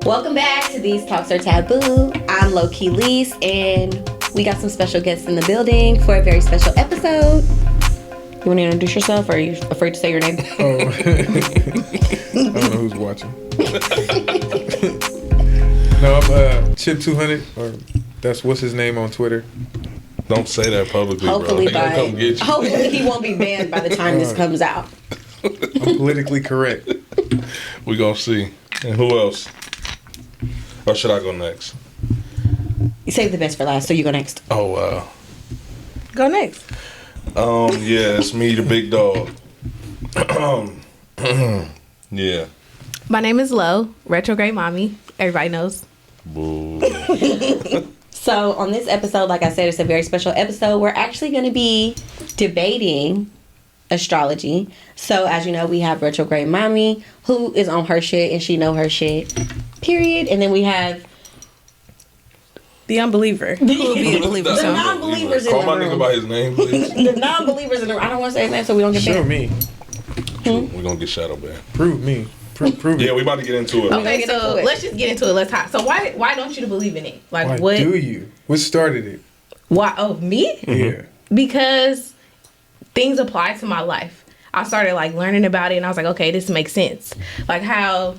Welcome back to these Talks R Taboo. I'm Low-Key Lise, and we got some special guests in the building for a very special episode. You want to introduce yourself, or are you afraid to say your name? Oh, I don't know who's watching. No, I'm Chip 200, or that's what's his name on Twitter. Don't say that publicly, Hopefully bro. They gonna come get you. Hopefully he won't be banned by the time this comes out. I'm politically correct. We gonna see. And who else? Or should I go next? You saved the best for last, so you go next. Oh, wow. Go next. Yeah, it's me, the big dog. Yeah. My name is Lo, retrograde mommy. Everybody knows. Boo. So on this episode, like I said, it's a very special episode. We're actually going to be debating astrology. So as you know, we have retrograde mommy, who is on her shit and she know her shit, period. And then we have The unbeliever. Who will be a believer the soon. non-believers in Call the my room. nigga by his name, please. The non-believers in the room. I don't want to say his name so we don't get Show banned. me. We're gonna get shadow banned. Prove me. Prove Yeah, it. we about to get into it. Okay, Get into so it. let's just get into it. Let's talk. So why don't you believe in it? Like Why what? do you? What started it? Why? Oh, me? Yeah. Because things apply to my life. I started like learning about it, and I was like, okay, this makes sense. Like how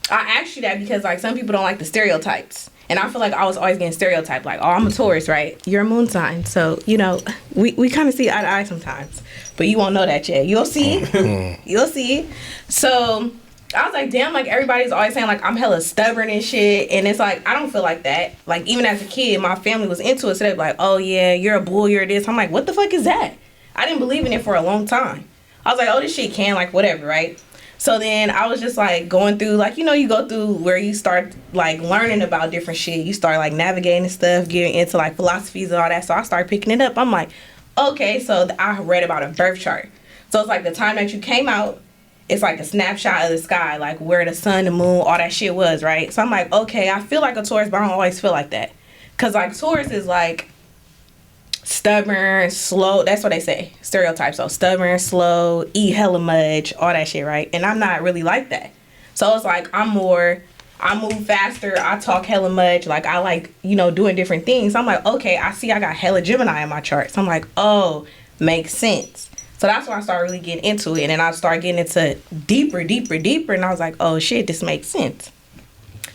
I asked you that because like some people don't like the stereotypes. And I feel like I was always getting stereotyped, like, oh, I'm a Taurus, right? You're a moon sign. So, you know, we kind of see eye to eye sometimes. But you won't know that yet. You'll see. You'll see. So, I was like, damn, like, everybody's always saying, like, I'm hella stubborn and shit. And it's like, I don't feel like that. Like, even as a kid, my family was into it. So they'd be like, oh, yeah, you're a bull, you're this. I'm like, what the fuck is that? I didn't believe in it for a long time. I was like, oh, this shit can, like, whatever, right? So then I was just like going through, like, you know, you go through where you start like learning about different shit. You start like navigating stuff, getting into like philosophies and all that. So I started picking it up. I'm like, okay, so I read about a birth chart. So it's like the time that you came out, it's like a snapshot of the sky, like where the sun, the moon, all that shit was, right? So I'm like, okay, I feel like a Taurus, but I don't always feel like that. Because like Taurus is like stubborn, slow. That's what they say. Stereotypes. So stubborn, slow, eat hella much, all that shit, right? And I'm not really like that. So it's like I move faster, I talk hella much, like I like, you know, doing different things. So I'm like, okay, I see I got hella Gemini in my chart. So I'm like, oh, makes sense. So that's when I started really getting into it. And then I started getting into deeper. And I was like, oh shit, this makes sense.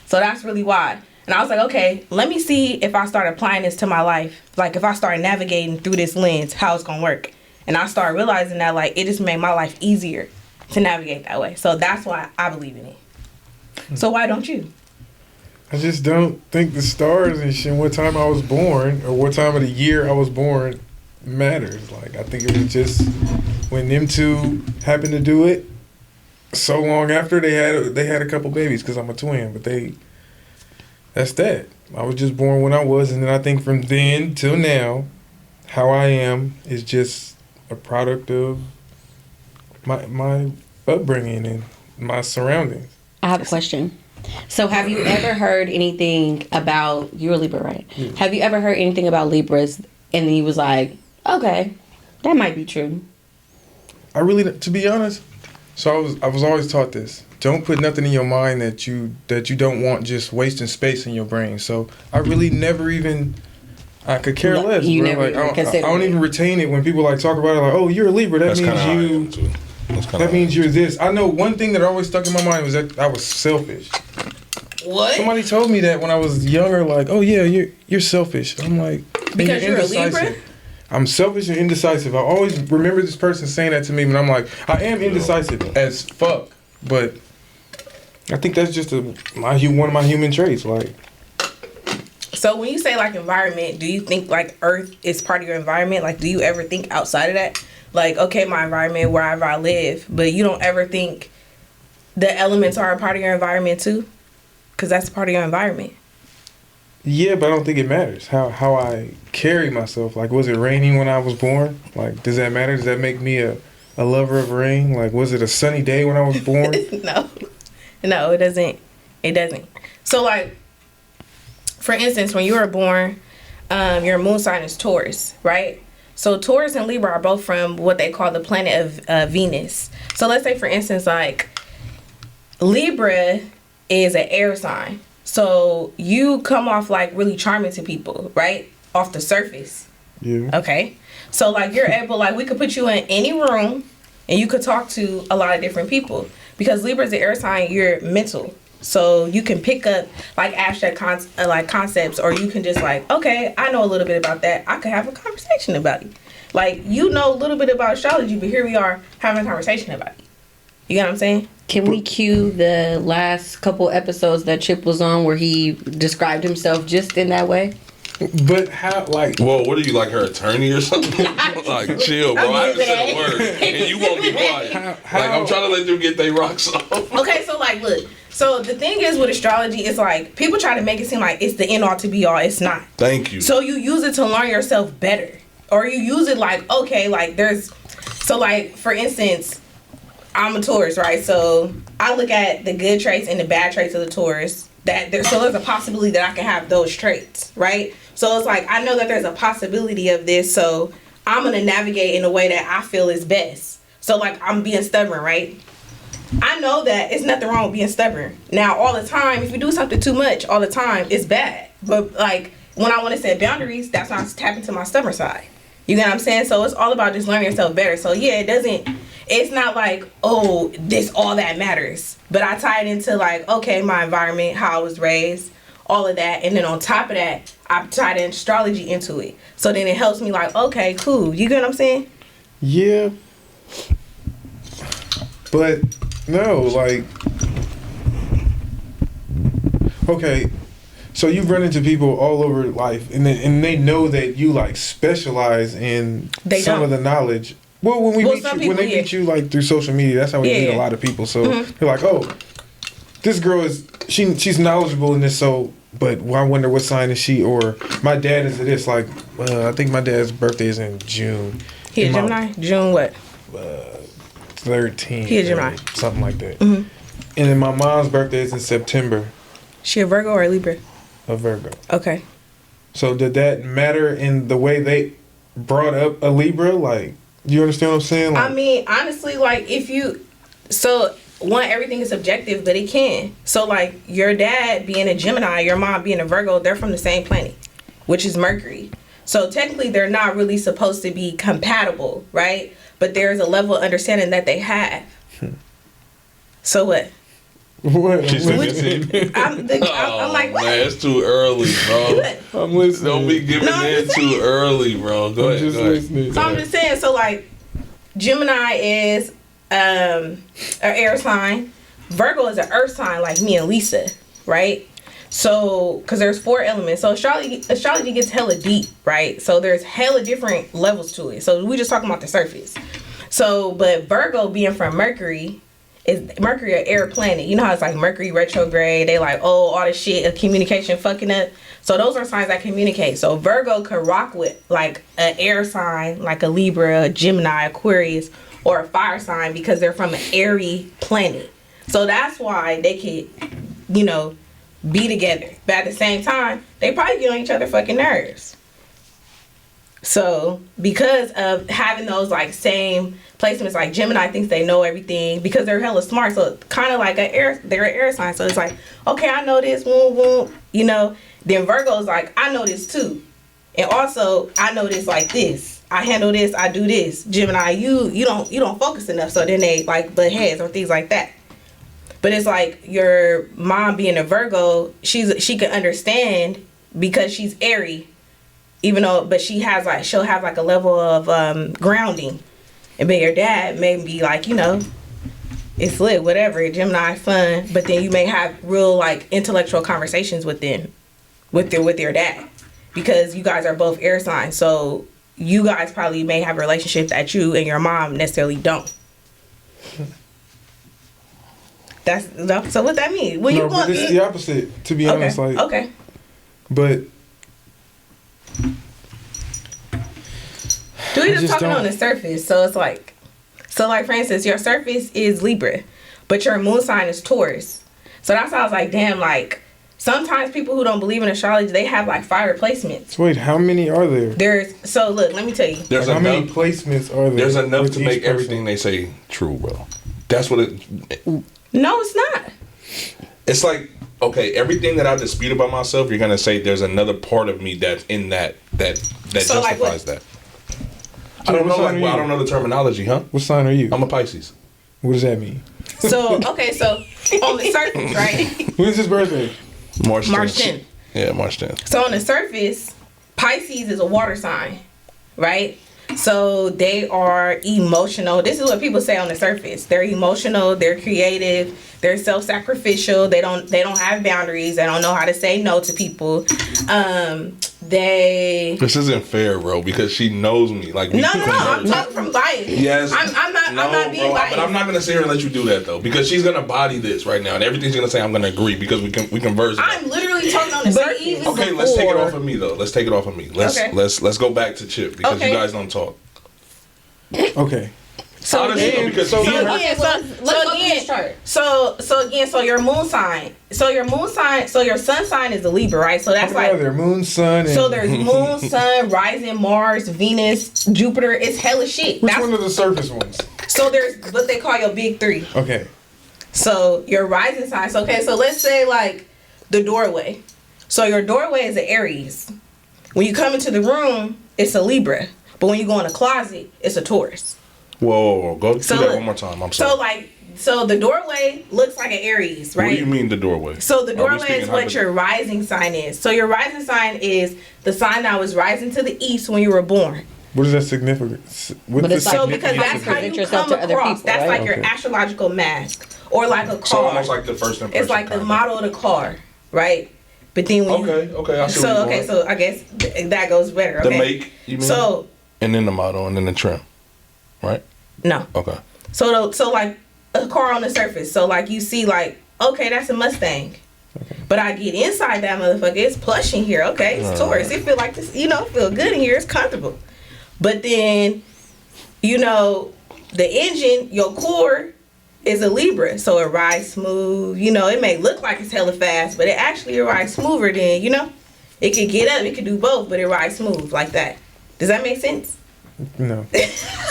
So that's really why. And I was like, okay, let me see if I start applying this to my life. Like, if I start navigating through this lens, how it's going to work. And I started realizing that, like, it just made my life easier to navigate that way. So that's why I believe in it. So why don't you? I just don't think the stars and shit, what time I was born, or what time of the year I was born, matters. Like, I think it was just when them two happened to do it, so long after they had a couple babies, because I'm a twin, but that's that. I was just born when I was, and then I think from then till now, how I am is just a product of my upbringing and my surroundings. I have a question. So have you ever heard anything about, you're a Libra, right? Yeah. Have you ever heard anything about Libras and then you was like, okay, that might be true? I really, to be honest, so I was always taught this. Don't put nothing in your mind that you don't want, just wasting space in your brain. So I really never even, I could care less. You bro. never Like, even I don't considered even retain it when people like talk about it. Like, oh, you're a Libra. That That's kind of how I means am, you. too. That's kinda That how means I am. you're this. I know one thing that always stuck in my mind was that I was selfish. What? Somebody told me that when I was younger. Like, oh yeah, you're selfish. I'm like, Because you're a Libra? indecisive. I'm selfish and indecisive. I always remember this person saying that to me, but I'm like, I am indecisive as fuck. But I think that's just one of my human traits. Like, So when you say like environment, do you think like Earth is part of your environment? Like, do you ever think outside of that? Like, okay, my environment, wherever I live, but you don't ever think the elements are a part of your environment too? Because that's part of your environment. yeah, but I don't think it matters how I carry myself. Like, was it raining when I was born? Like, does that matter? Does that make me a lover of rain? Like, was it a sunny day when I was born? No, it doesn't. It doesn't. So like, for instance, when you were born, your moon sign is Taurus, right? So Taurus and Libra are both from what they call the planet of Venus. So let's say, for instance, like Libra is an air sign. So you come off like really charming to people, right? Off the surface. Yeah. Okay. So like you're able, like we could put you in any room and you could talk to a lot of different people. Because Libra is an air sign, you're mental. So you can pick up like abstract concepts, or you can just like, okay, I know a little bit about that. I could have a conversation about it. Like, you know a little bit about astrology, but here we are having a conversation about it. You get what I'm saying? Can we cue the last couple episodes that Chip was on where he described himself just in that way? But how, like... Whoa, what are you, like her attorney or something? Like, chill, bro. I haven't said a word. And you won't be quiet. Like, I'm trying to let them get their rocks off. Okay, so, like, look. So, the thing is with astrology, it's like, people try to make it seem like it's the end all to be all. It's not. Thank you. So, you use it to learn yourself better. Or you use it like, okay, like, there's... So, like, for instance... I'm a Taurus, right? So I look at the good traits and the bad traits of the Taurus. So there's a possibility that I can have those traits, right? So it's like, I know that there's a possibility of this, so I'm going to navigate in a way that I feel is best. So like, I'm being stubborn, right? I know that it's nothing wrong with being stubborn. Now, all the time, if you do something too much all the time, it's bad. But like, when I want to set boundaries, that's when I tap into my stubborn side. You get what I'm saying? So it's all about just learning yourself better. So yeah, it's not like, oh, this all that matters. But I tie it into like, okay, my environment, how I was raised, all of that. And then on top of that, I tie the astrology into it. So then it helps me like, okay, cool. You get what I'm saying? Yeah. But no, like, okay. So you run into people all over life, and they know that you like specialize in some of the knowledge. Well, when they meet you like through social media, that's how we meet a lot of people. So they're like, oh, this girl she's knowledgeable in this. So, but I wonder what sign is she? Or my dad is this. Like, I think my dad's birthday is in June. He a Gemini? June what? 13. He a Gemini. Something like that. And then my mom's birthday is in September. She a Virgo or a Libra? A Virgo. Okay. So did that matter in the way they brought up a Libra? Like, you understand what I'm saying? Like, I mean, honestly, like, everything is subjective, but it can. So, like, your dad being a Gemini, your mom being a Virgo, they're from the same planet, which is Mercury. So, technically, they're not really supposed to be compatible, right? But there's a level of understanding that they have. So, what? What? She said it. I'm like, what? Man, it's too early, bro. I'm listening. Don't be giving in too early, bro. Go ahead. Listening. So I'm just saying, so like, Gemini is an air sign. Virgo is an earth sign, like me and Lisa, right? So, because there's 4 elements. So astrology gets hella deep, right? So there's hella different levels to it. So we just talking about the surface. So, but Virgo being from Mercury, is Mercury an air planet? You know how it's like Mercury retrograde, they like, oh, all the shit of communication fucking up. So those are signs that communicate. So Virgo could rock with like an air sign, like a Libra, a Gemini, Aquarius, or a fire sign, because they're from an airy planet. So that's why they could, be together. But at the same time, they probably get on each other fucking nerves. So because of having those like same placements, like Gemini thinks they know everything because they're hella smart. So kind of like they're an air sign. So it's like, okay, I know this, Then Virgo's like, I know this too. And also I know this like this. I handle this, I do this. Gemini, you don't focus enough. So then they like butt heads or things like that. But it's like your mom being a Virgo, she can understand because she's airy. But she'll have like a level of grounding. And but your dad may be like, it's lit, whatever, Gemini, fun. But then you may have real like intellectual conversations with your dad, because you guys are both air signs. So you guys probably may have a relationship that you and your mom necessarily don't. So what that mean? When but it's the opposite, to be honest. Like, okay. But we just talking on the surface. So it's like, for instance, your surface is Libra, but your moon sign is Taurus. So that's why I was like, damn, like sometimes people who don't believe in astrology, they have like fire placements. Wait, how many are there? Look, let me tell you. There's how many placements are there? There's enough to make everything they say true, bro. That's what it. No, it's not. It's like, okay, everything that I dispute about myself, you're gonna say there's another part of me that's in that So, like, justifies that. I don't know. Like, I don't know the terminology, huh? What sign are you? I'm a Pisces. What does that mean? So okay, so on the surface, right? When's his birthday? March 10th. 10th. Yeah, March 10th. So on the surface, Pisces is a water sign, right? So they are emotional. This is what people say on the surface. They're emotional, they're creative, they're self-sacrificial, they don't have boundaries, they don't know how to say no to people. This isn't fair, bro, because she knows me. Like, no, I'm talking from bias. Yes. I'm not being biased. But I'm not gonna sit here and let you do that though, because she's gonna body this right now, and everything's gonna say I'm gonna agree because we converse. I'm literally talking on the surface. Okay, let's take it off of me though. Let's take it off of me. Let's go back to Chip because you guys don't talk. Okay. So again, so your moon sign. So your sun sign is a Libra, right? So that's like their moon, sun. So there's moon, sun, rising, Mars, Venus, Jupiter. It's hella shit. Which one are the surface ones? So there's what they call your big three. Okay. So your rising sign. So, okay, so let's say like the doorway. So your doorway is an Aries. When you come into the room, it's a Libra. But when you go in a closet, it's a Taurus. Whoa, go through that one more time. I'm sorry. So the doorway looks like an Aries, right? What do you mean the doorway? So the doorway is what your rising sign is. So your rising sign is the sign that was rising to the east when you were born. What is that significant? Because that's how you come across. That's like your astrological mask, or like a car. So almost like the first impression. It's like the model of the car, right? But then when I see. So I guess that goes better. Okay. The make, you mean? So and then the model and then the trim, right? No. Okay. So like a car on the surface. So like you see like, okay, that's a Mustang. Okay. But I get inside that motherfucker, it's plush in here. Okay, it's Taurus. It feel like this, feel good in here. It's comfortable. But then, the engine, your core is a Libra, so it rides smooth. It may look like it's hella fast, but it actually rides smoother than, it can get up, it can do both, but it rides smooth like that. Does that make sense? No.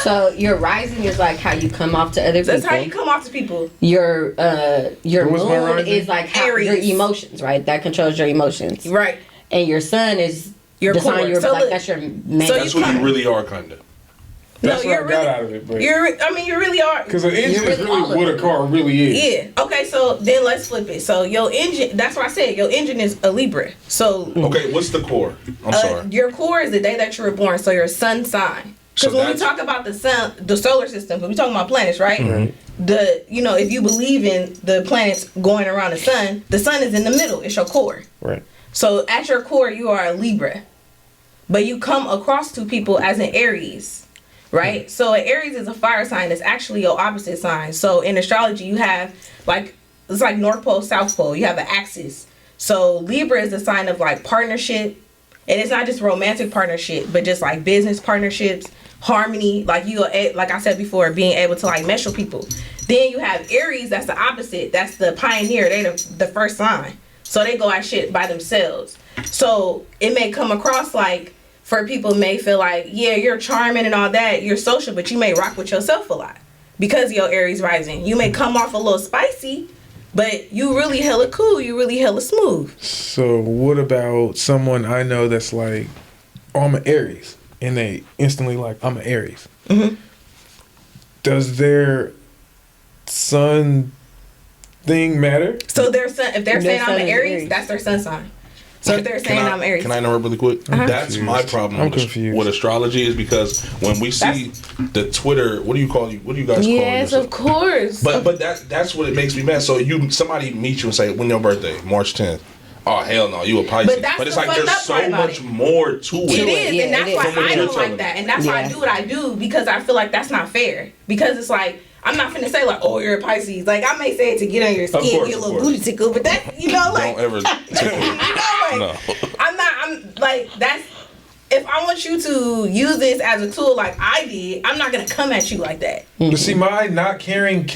So your rising is like how you come off to other people. That's how you come off to people. Your moon is like how your emotions, right? That controls your emotions. Right. And your sun is your core. That's your main. So that's what you really are, kind of. That's what I got out of it. But you really are. Because an engine is really what a car really is. Yeah. Okay, so then let's flip it. So your engine, that's what I said. Your engine is a Libra. So okay, what's the core? I'm sorry. Your core is the day that you were born. So your sun sign. Because when we talk about the sun, the solar system, we're talking about planets, right? Right. If you believe in the planets going around the sun is in the middle. It's your core. Right. So at your core, you are a Libra. But you come across to people as an Aries, right? Mm-hmm. So an Aries is a fire sign. It's actually your opposite sign. So in astrology, you have it's like North Pole, South Pole. You have an axis. So Libra is a sign of like partnership. And it's not just romantic partnership, but just like business partnerships, harmony, like I said before, being able to like mesh with people. Then you have Aries, that's the opposite. That's the pioneer. They the first sign. So they go at shit by themselves. So it may come across like, for people may feel like, yeah, you're charming and all that, you're social, but you may rock with yourself a lot because your Aries rising. You may come off a little spicy, but you really hella cool, you really hella smooth. So what about someone I know that's like, oh, I'm an Aries, and they instantly like, I'm an Aries. Mm-hmm. Does their sun thing matter? So if they're saying I'm an Aries, that's their sun sign. So if they're saying I'm Aries. Can I interrupt really quick? Uh-huh. That's my problem with astrology is because when we see the Twitter, what do you guys call it? Yes, of course. But that's what it makes me mad. So somebody meets you and say, when your birthday? March 10th. Oh, hell no, you a Pisces. But it's like there's so much more to it. It is, and that's why I don't like that. And that's why I do what I do, because I feel like that's not fair. Because it's like, I'm not finna say like, oh, you're a Pisces. Like, I may say it to get on your skin, get a little booty tickle, but that, like. Don't ever tickle. No. I'm like, that's, if I want you to use this as a tool like I did, I'm not gonna come at you like that. But see, my not caring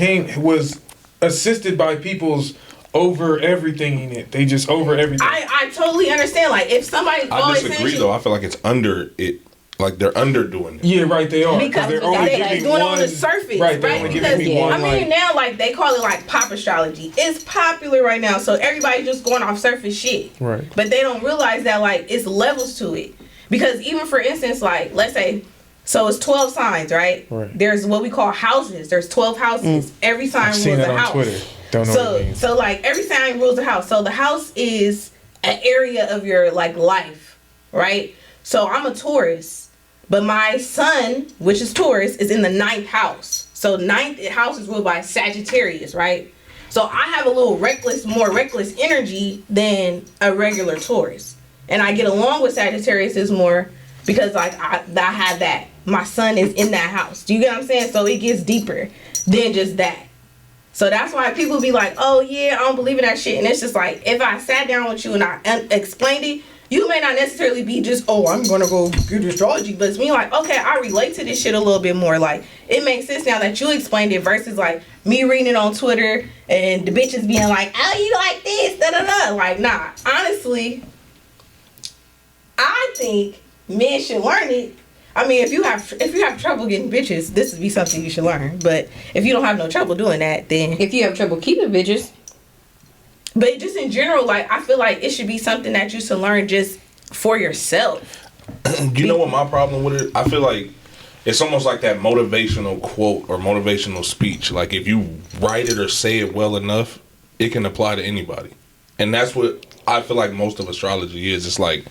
was assisted by people's over everything in it. They just over everything. I totally understand. Like, if somebody I disagree though. I feel like it's under it. like they're underdoing it. Yeah, right. They are because they're they only doing giving it one on the surface, right? They're right? only Because giving me one. I mean, like, now like they call it like pop astrology. It's popular right now, so everybody's just going off surface shit. Right. But they don't realize that like it's levels to it. Because even for instance, like let's say, so it's 12 signs, right? Right. There's what we call houses. There's 12 houses. Every sign I've rules seen a that on house. Twitter. Don't know what it means. So like every sign rules a house. So the house is an area of your like life, right? So I'm a Taurus, but my sun, which is Taurus, is in the 9th house. So 9th house is ruled by Sagittarius, right? So I have a little more reckless energy than a regular Taurus. And I get along with Sagittarius is more because like I have that. My sun is in that house. Do you get what I'm saying? So it gets deeper than just that. So that's why people be like, oh yeah, I don't believe in that shit. And it's just like, if I sat down with you and I explained it, you may not necessarily be just, oh, I'm gonna go get astrology. But it's me like, okay, I relate to this shit a little bit more. Like, it makes sense now that you explained it versus like me reading it on Twitter and the bitches being like, oh, you like this, da da da. Like, nah, honestly, I think men should learn it. I mean, if you have trouble getting bitches, this would be something you should learn. But if you don't have no trouble doing that, then If you have trouble keeping bitches, but just in general, like I feel like it should be something that you should learn just for yourself. You know what my problem with it? I feel like it's almost like that motivational quote or motivational speech. Like if you write it or say it well enough, it can apply to anybody. And that's what I feel like most of astrology is. It's like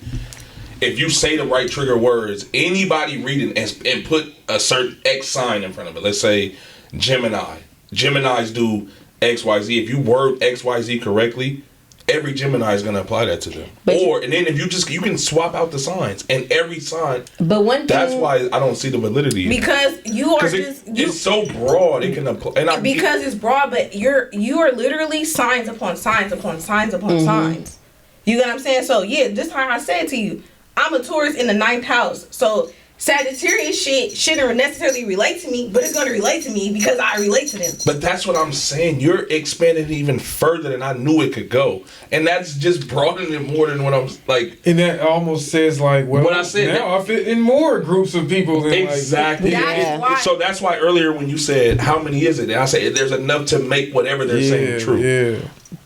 if you say the right trigger words, anybody reading and put a certain X sign in front of it. Let's say Gemini. Geminis do XYZ. If you word XYZ correctly, every Gemini is going to apply that to them. And then if you can swap out the signs and every sign. but one thing That's why I don't see the validity. Because you are it's so broad. It can apply. And because it's broad, but you are literally signs upon signs upon signs upon signs. You get what I'm saying? So yeah, just how I said to you, I'm a Taurus in the 9th house. So Sagittarius shit shouldn't necessarily relate to me, but it's going to relate to me because I relate to them. But that's what I'm saying. You're expanding it even further than I knew it could go. And that's just broadening it more than what I'm like. And that almost says like, well, What I said, now I fit in more groups of people than exactly. That's why. So that's why earlier when you said, how many is it? And I said, there's enough to make whatever they're saying true. Yeah.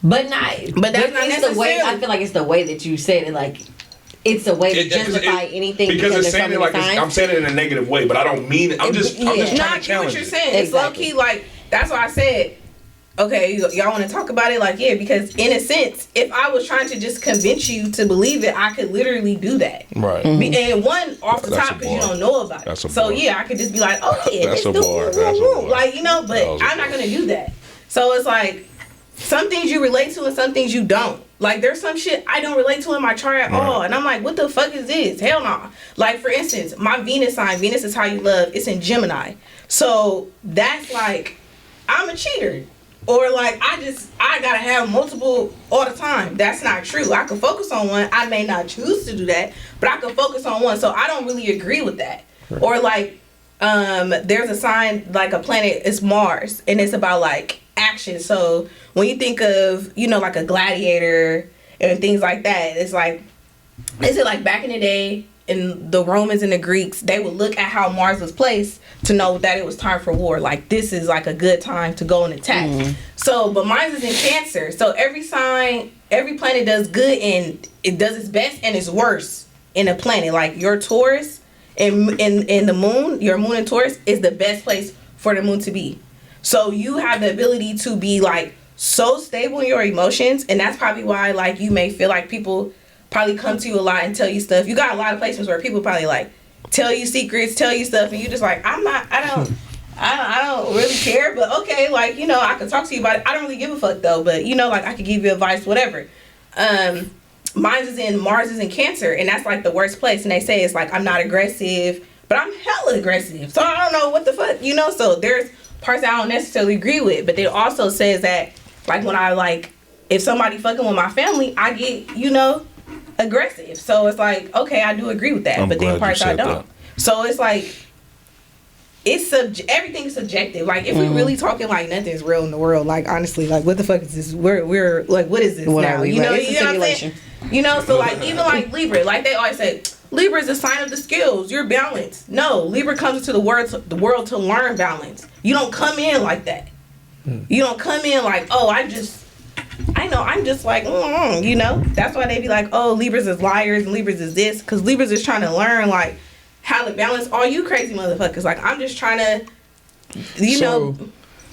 but that's not it's the way. necessarily- I feel like it's the way that you said it. Like it's a way to justify anything because it's there's saying so it many like signs. I'm saying it in a negative way, but I don't mean it. I'm just Yeah. trying No, to I get what challenge you're it. saying. It's low Exactly. key like that's why I said, okay, y'all want to talk about it? Like, yeah, because in a sense, if I was trying to just convince you to believe it, I could literally do that. Right. And one off the That's top a because you bar. don't know about That's a it. So bar. yeah, I could just be like, oh yeah, That's this a dude, bar. woo, That's a woo, bar. like but That was a I'm not bar. gonna do that. So it's like some things you relate to and some things you don't. Like there's some shit I don't relate to in my chart at all, and I'm like, what the fuck is this? Hell no. Like for instance, my Venus sign, Venus is how you love. It's in Gemini, so that's like I'm a cheater, or like I gotta have multiple all the time. That's not true. I can focus on one. I may not choose to do that, but I can focus on one. So I don't really agree with that. Right. Or like there's a sign like a planet is Mars, and it's about like action. So when you think of like a gladiator and things like that, it's like is it like back in the day in the Romans and the Greeks, they would look at how Mars was placed to know that it was time for war. Like this is like a good time to go and attack. So but mine is in Cancer, so every sign, every planet does good and it does its best and its worst in a planet. Like your Taurus and the moon, your moon in Taurus is the best place for the moon to be. So you have the ability to be like so stable in your emotions, and that's probably why like you may feel like people probably come to you a lot and tell you stuff. You got a lot of placements where people probably like tell you secrets, tell you stuff, and you just like I don't really care, but okay, like I could talk to you about it. I don't really give a fuck though, but like I could give you advice, whatever. Mars is in Cancer, and that's like the worst place. And they say it's like I'm not aggressive, but I'm hella aggressive. So I don't know what the fuck, So there's parts I don't necessarily agree with, but it also says that like when I like if somebody fucking with my family, I get aggressive. So it's like okay, I do agree with that, but then parts I don't. So it's like everything's subjective. Like if we really talking like nothing's real in the world, like honestly, like what the fuck is this? We're like what is this What now? are we? You know It's a what I'm saying? So like even like Libra, like they always say, Libra is a sign of the skills. You're balanced. No, Libra comes into the world to learn balance. You don't come in like that. You don't come in like, oh, I'm just like, you know. That's why they be like, oh, Libras is liars and Libras is this, because Libras is trying to learn like how to balance all you crazy motherfuckers. Like, I'm just trying to, you know.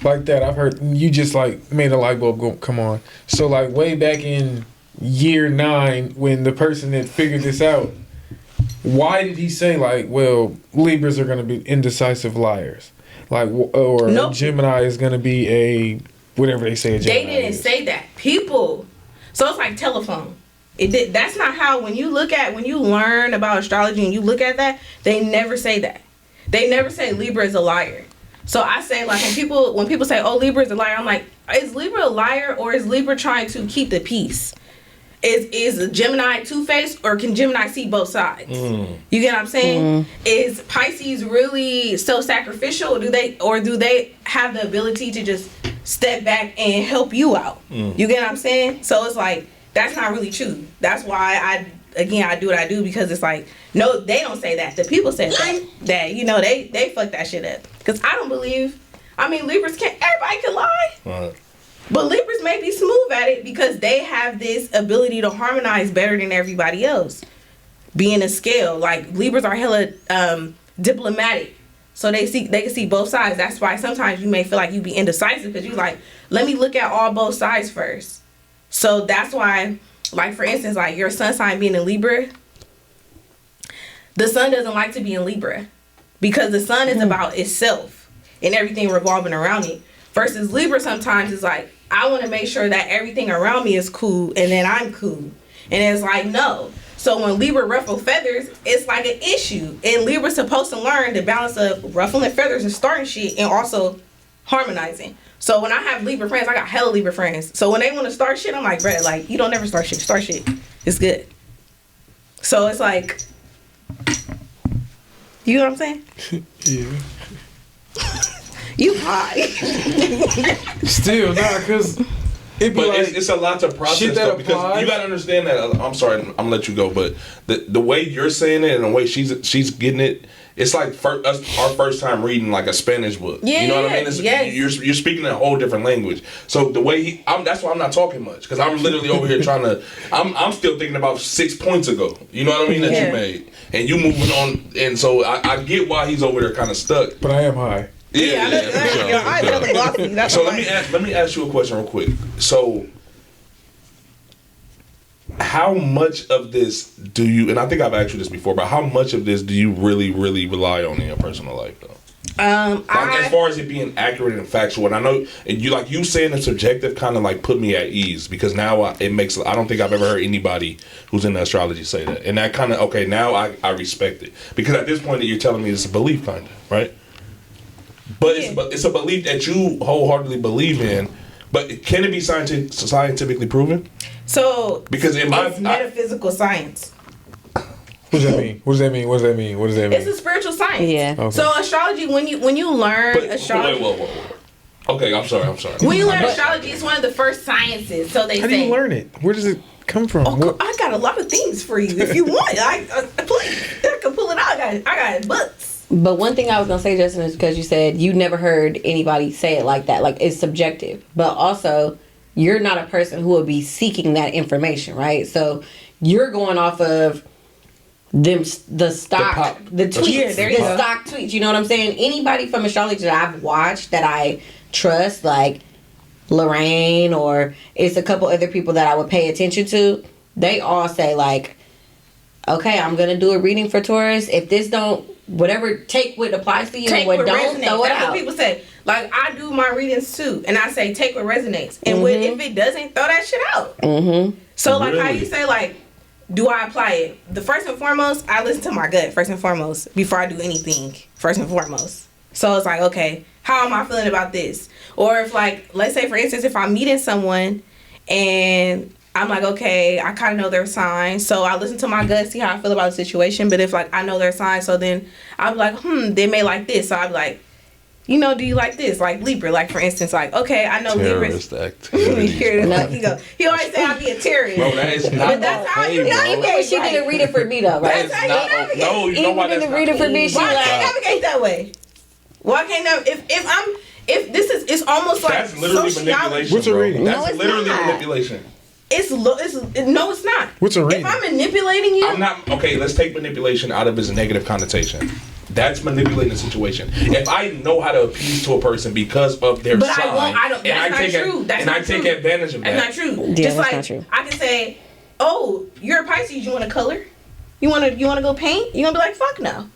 Like that, I've heard you just like made a light bulb come on. So like way back in year 9, when the person that figured this out, why did he say like, well, Libras are going to be indecisive liars, like, or Nope. Gemini is going to be a whatever they say a Gemini They didn't is. say that. People. So it's like telephone. That's not how, when you learn about astrology and you look at that, they never say that. They never say Libra is a liar. So I say, like, when people say, oh, Libra is a liar, I'm like, is Libra a liar, or is Libra trying to keep the peace? Is Gemini two-faced, or can Gemini see both sides? You get what I'm saying? Is Pisces really self-sacrificial, or do they have the ability to just step back and help you out? You get what I'm saying? So it's like, that's not really true. That's why I do what I do, because it's like, no, they don't say that. The people say that you know, they fuck that shit up. Because I don't believe, I mean, Libras everybody can lie. Right. But Libras may be smooth at it because they have this ability to harmonize better than everybody else. Being a scale, like, Libras are hella diplomatic. So they can see both sides. That's why sometimes you may feel like you be indecisive, because you like, let me look at both sides first. So that's why, like, for instance, like, your sun sign being in Libra, the sun doesn't like to be in Libra, because the sun is about itself and everything revolving around it. Versus Libra sometimes is like, I want to make sure that everything around me is cool and then I'm cool. And it's like, no. So when Libra ruffle feathers, it's like an issue. And Libra's supposed to learn the balance of ruffling feathers and starting shit and also harmonizing. So when I have Libra friends, I got hella Libra friends. So when they want to start shit, I'm like, bruh, like, you don't never start shit. Start shit. It's good. So it's like, you know what I'm saying? Yeah. You high. Still, nah, because it be But like it's a lot to process, shit that though, because applies. you gotta understand that. I'm sorry, I'm gonna let you go, but the way you're saying it and the way she's getting it, it's like our first time reading like a Spanish book. Yeah, you know what I mean? yes. You're speaking a whole different language. So the way that's why I'm not talking much, because I'm literally over here trying to. I'm still thinking about 6 points ago. You know what I mean, that Yeah. you made, and you moving on, and so I get why he's over there kind of stuck. but I am high. Yeah, I feel glossy. That's so why. let me ask you a question real quick. So, how much of this do you? And I think I've asked you this before, but how much of this do you really rely on in your personal life, though? As far as it being accurate and factual, and I know and you saying it's subjective kind of like put me at ease, because now it makes. I don't think I've ever heard anybody who's into astrology say that, and that kind of okay. Now I respect it, because at this point that you're telling me it's a belief, kind of right. But it's a belief that you wholeheartedly believe in. But can it be scientifically proven? So Because in it's metaphysical science. What does that mean? What does that mean? What does that mean? What does that mean? It's a spiritual science. Yeah. Okay. So astrology, when you learn astrology, whoa. Okay, I'm sorry. when you learn astrology, it's one of the first sciences. So they How say. do you learn it? Where does it come from? Oh, I got a lot of things for you if you want. Please, I can pull it out. I got books. But one thing I was gonna say, Justin, is because you said you never heard anybody say it like that. Like, it's subjective, but also you're not a person who will be seeking that information, right? So you're going off of the stock, the tweets, Yeah, there you go. stock tweets. You know what I'm saying? Anybody from astrology that I've watched that I trust, like Lorraine, or it's a couple other people that I would pay attention to, they all say like, okay, I'm gonna do a reading for Taurus. If this don't, whatever, take what applies to you, and what don't, resonates. throw it That's out. what people say. Like, I do my readings too, and I say take what resonates, and if it doesn't, throw that shit out. So like how you say, like, do I apply it? The first and foremost, I listen to my gut first and foremost before I do anything. First and foremost. So it's like, okay, how am I feeling about this? Or if, like, let's say for instance, if I'm meeting someone and I'm like, okay, I kind of know their signs, so I listen to my gut, see how I feel about the situation. But if, like, I know their signs, so then I'll be like, they may like this. So I'll be like, you know, do you like this? Like Libra, like for instance, like, okay, I know Libras. Terrorist activity. He always say I be a terrorist. Bro, that is not But that's how you okay, bro. navigate. Even when she didn't read it for me though, right? That's how you navigate. No, you know why Even that's in the not reading for cool? me, she Why like- can't I navigate that way? Why can't I? If this is, it's almost like That's literally sociology. manipulation. What's a bro. reading? That's No, it's literally not. manipulation. No, it's not. What's a reading? If I'm manipulating you, I'm not okay. Let's take manipulation out of its negative connotation. That's manipulating the situation. If I know how to appease to a person because of their but sign, I don't. That's not true. That's not I take true. advantage of that. That's not true. Yeah, Just that's like not true. I can say, "Oh, you're a Pisces. You want to color? You want to go paint?" You gonna be like, "Fuck no."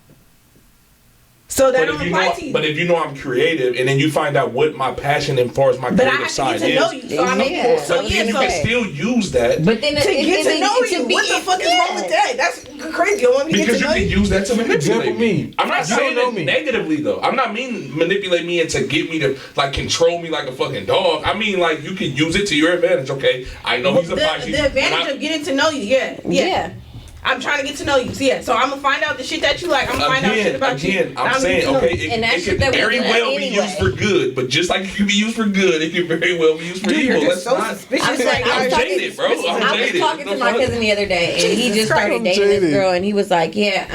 So that But on the Pisces. if you know I'm creative, and then you find out what my passion as far as my But I creative have to side get to is, know you, so I know. Yeah. So but yeah, then you so can still use that But then to get to know you, what the fuck is wrong with that? That's crazy. You want me to get because to you know can you? use that to manipulate Example me. I'm not You saying don't know it me. negatively though. I'm not mean manipulate me and to get me to like control me like a fucking dog. I mean like you can use it to your advantage. Okay, I know he's a Pisces. The advantage of getting to know you, yeah. I'm trying to get to know you. So yeah, so I'm gonna find out the shit that you like. I'm gonna find out shit about you. Again, I'm gonna saying, get to know okay, you. And that it shit can that we very do well anyway. be used for good, but just like it can be used for good, it can very well be used for Dude, you're evil. just so suspicious I'm right now. I'm talking- jaded, bro. I'm I was jaded. talking to What the my fuck? cousin the other day, and he Jesus just started Christ. dating I'm this jaded. girl, and he was like, "Yeah,